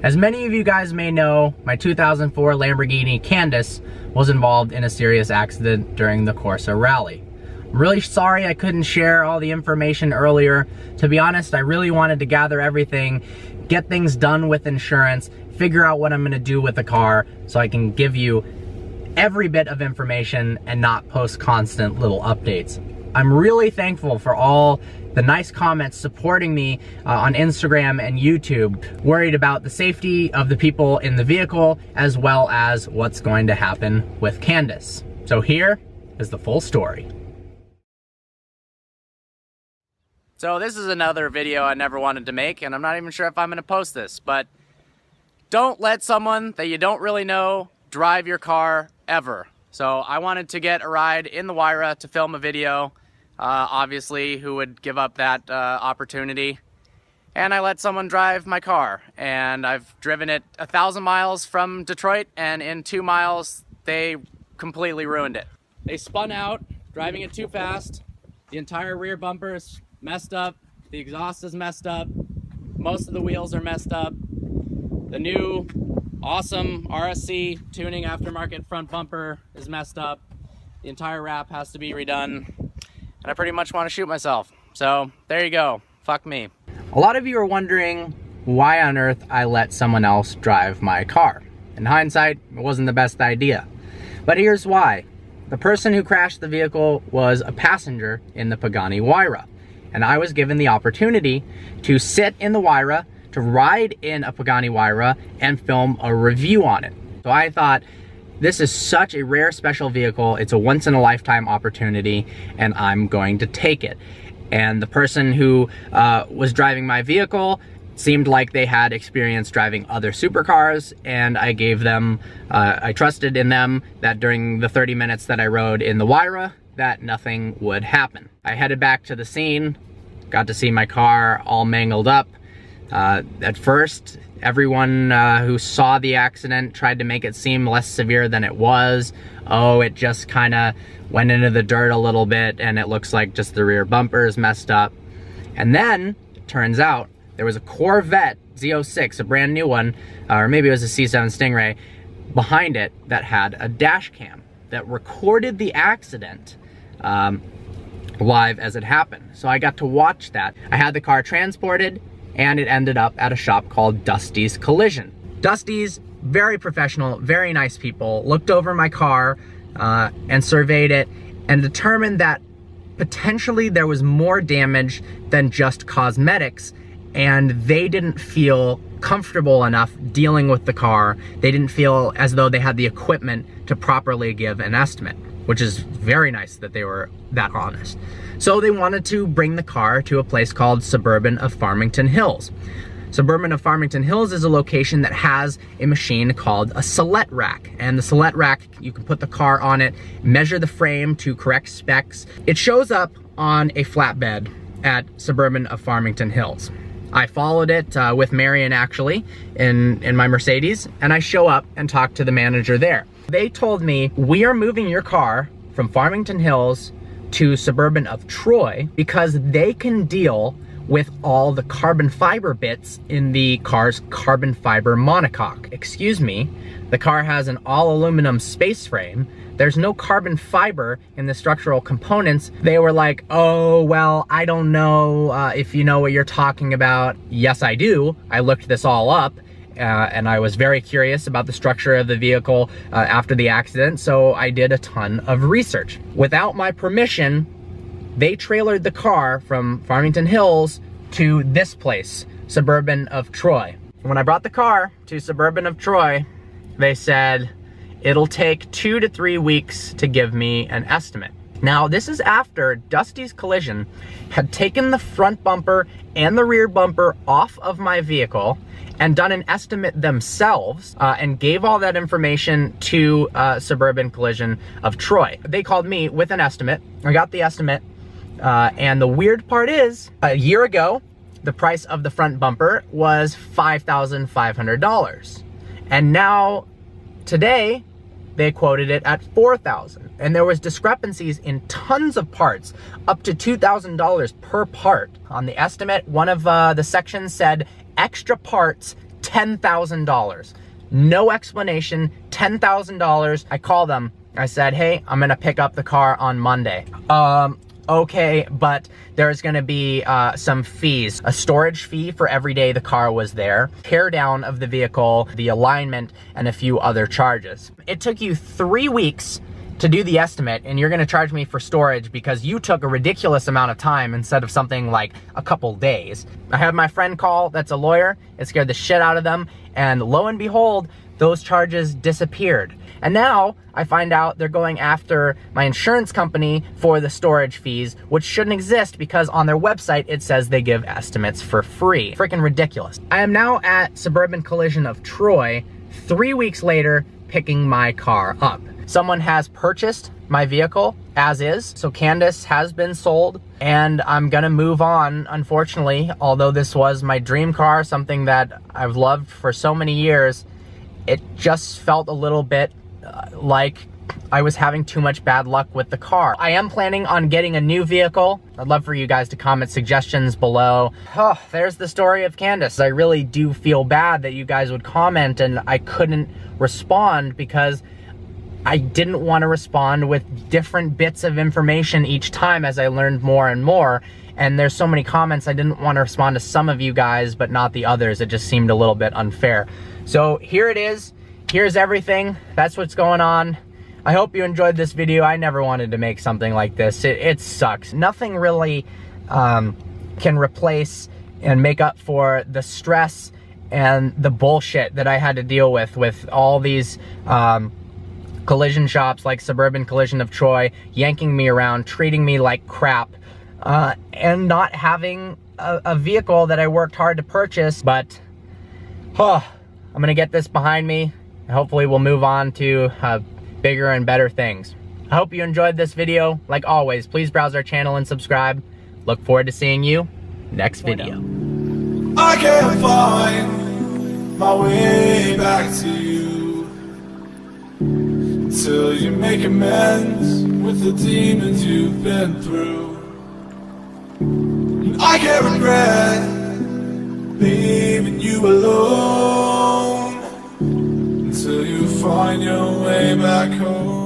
As many of you guys may know, my 2004 Lamborghini Candace was involved in a serious accident during the Corsa rally. I'm really sorry I couldn't share all the information earlier. To be honest, I really wanted to gather everything, get things done with insurance, figure out what I'm gonna do with the car so I can give you every bit of information and not post constant little updates. I'm really thankful for all the nice comments supporting me on Instagram and YouTube, worried about the safety of the people in the vehicle as well as what's going to happen with Candace. So here is the full story. So this is another video I never wanted to make, and I'm not even sure if I'm gonna post this, but don't let someone that you don't really know drive your car ever. So I wanted to get a ride in the WRECKED to film a video. Obviously, who would give up that opportunity? And I let someone drive my car, and I've driven it 1,000 miles from Detroit, and in 2 miles they completely ruined it. They spun out, driving it too fast. The entire rear bumper is messed up, the exhaust is messed up, most of the wheels are messed up. The new awesome RSC tuning aftermarket front bumper is messed up. The entire wrap has to be redone. And I pretty much want to shoot myself. So there you go, fuck me. A lot of you are wondering why on earth I let someone else drive my car. In hindsight, it wasn't the best idea. But here's why. The person who crashed the vehicle was a passenger in the Pagani Huayra. And I was given the opportunity to sit in the Huayra, to ride in a Pagani Huayra and film a review on it. So I thought, this is such a rare special vehicle, it's a once in a lifetime opportunity, and I'm going to take it. And the person who was driving my vehicle seemed like they had experience driving other supercars, and I gave them, I trusted in them that during the 30 minutes that I rode in the Huayra, that nothing would happen. I headed back to the scene, got to see my car all mangled up. At first, everyone who saw the accident tried to make it seem less severe than it was. Oh, it just kind of went into the dirt a little bit and it looks like just the rear bumper is messed up. And then, it turns out, there was a Corvette Z06, a brand new one, or maybe it was a C7 Stingray, behind it that had a dash cam that recorded the accident live as it happened. So I got to watch that. I had the car transported, and it ended up at a shop called Dusty's Collision. Dusty's, very professional, very nice people, looked over my car and surveyed it and determined that potentially there was more damage than just cosmetics, and they didn't feel comfortable enough dealing with the car. They didn't feel as though they had the equipment to properly give an estimate, which is very nice that they were that honest. So they wanted to bring the car to a place called Suburban of Farmington Hills. Suburban of Farmington Hills is a location that has a machine called a Select Rack. And the Select Rack, you can put the car on it, measure the frame to correct specs. It shows up on a flatbed at Suburban of Farmington Hills. I followed it with Marion actually in my Mercedes, and I show up and talk to the manager there. They told me, we are moving your car from Farmington Hills to Suburban of Troy because they can deal with all the carbon fiber bits in the car's carbon fiber monocoque. Excuse me, the car has an all aluminum space frame. There's no carbon fiber in the structural components. They were like, oh, well, I don't know if you know what you're talking about. Yes, I do. I looked this all up. And I was very curious about the structure of the vehicle after the accident, so I did a ton of research. Without my permission, they trailered the car from Farmington Hills to this place, Suburban of Troy. When I brought the car to Suburban of Troy, they said, it'll take 2 to 3 weeks to give me an estimate. Now, this is after Dusty's Collision had taken the front bumper and the rear bumper off of my vehicle and done an estimate themselves and gave all that information to Suburban Collision of Troy. They called me with an estimate. I got the estimate, and the weird part is, a year ago, the price of the front bumper was $5,500. And now, today, they quoted it at $4,000. And there was discrepancies in tons of parts, up to $2,000 per part. On the estimate, one of the sections said extra parts $10,000. No explanation, $10,000. I call them. I said, hey, I'm gonna pick up the car on Monday. Okay, but there's gonna be some fees. A storage fee for every day the car was there, tear down of the vehicle, the alignment, and a few other charges. It took you 3 weeks to do the estimate, and you're gonna charge me for storage because you took a ridiculous amount of time instead of something like a couple days. I had my friend call that's a lawyer. It scared the shit out of them, and lo and behold, those charges disappeared. And now I find out they're going after my insurance company for the storage fees, which shouldn't exist because on their website it says they give estimates for free. Freaking ridiculous. I am now at Suburban Collision of Troy, 3 weeks later, picking my car up. Someone has purchased my vehicle as is, so Candace has been sold, and I'm gonna move on, unfortunately. Although this was my dream car, something that I've loved for so many years, it just felt a little bit like I was having too much bad luck with the car. I am planning on getting a new vehicle. I'd love for you guys to comment suggestions below. Oh, there's the story of Candace. I really do feel bad that you guys would comment and I couldn't respond because I didn't want to respond with different bits of information each time as I learned more and more. And there's so many comments, I didn't want to respond to some of you guys, but not the others. It just seemed a little bit unfair. So here it is. Here's everything. That's what's going on. I hope you enjoyed this video. I never wanted to make something like this. It sucks. Nothing really can replace and make up for the stress and the bullshit that I had to deal with all these collision shops like Suburban Collision of Troy, yanking me around, treating me like crap, and not having a vehicle that I worked hard to purchase. But I'm gonna get this behind me. Hopefully we'll move on to bigger and better things. I hope you enjoyed this video. Like always, please browse our channel and subscribe. Look forward to seeing you next video. I can't find my way back to you till you make amends with the demons you've been through. And I can't regret leaving you alone until you find your way back home.